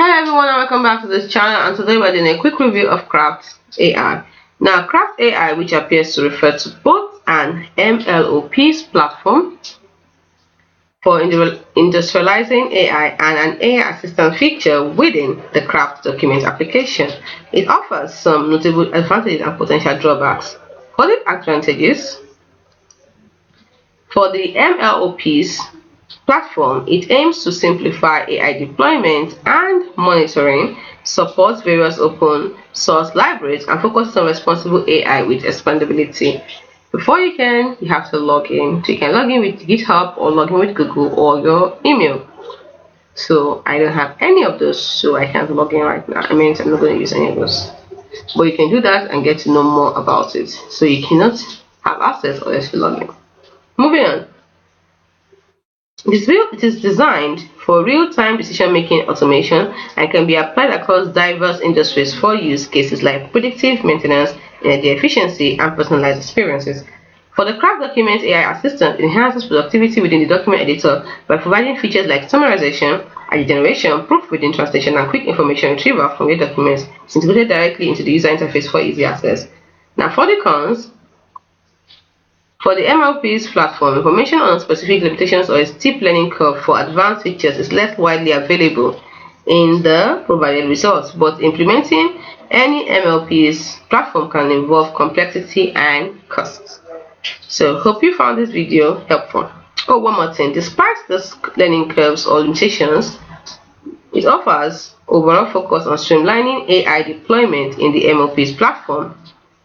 Hello everyone and welcome back to this channel, and today we're doing a quick review of Craft AI. Now Craft AI, which appears to refer to both an MLOps platform for industrializing AI and an AI assistant feature within the Craft document application. It offers some notable advantages and potential drawbacks. For the advantages, for the MLOps platform, it aims to simplify AI deployment and monitoring, supports various open source libraries, and focuses on responsible AI with expandability. Before you have to log in. So you can log in with GitHub or log in with Google or your email. So I don't have any of those, so I can't log in right now. I mean, I'm not going to use any of those. But you can do that and get to know more about it. So you cannot have access unless you log in. Moving on. It is designed for real-time decision-making automation and can be applied across diverse industries for use cases like predictive maintenance, energy efficiency, and personalized experiences. For the Craft Document AI Assistant, it enhances productivity within the document editor by providing features like summarization, idea generation, proofreading, translation, and quick information retrieval from your documents. It's integrated directly into the user interface for easy access. Now for the cons, for the MLP's platform, information on specific limitations or a steep learning curve for advanced features is less widely available in the provided results, but implementing any MLP's platform can involve complexity and costs. So, hope you found this video helpful. Oh, one more thing. Despite the learning curves or limitations, it offers overall focus on streamlining AI deployment in the MLP's platform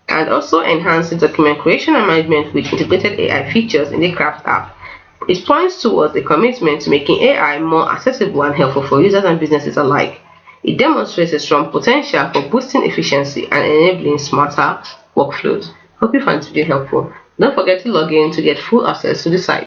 and also enhancing document creation and management with integrated AI features in the Craft app. It points towards a commitment to making AI more accessible and helpful for users and businesses alike. It demonstrates a strong potential for boosting efficiency and enabling smarter workflows. Hope you find this video helpful. Don't forget to log in to get full access to the site.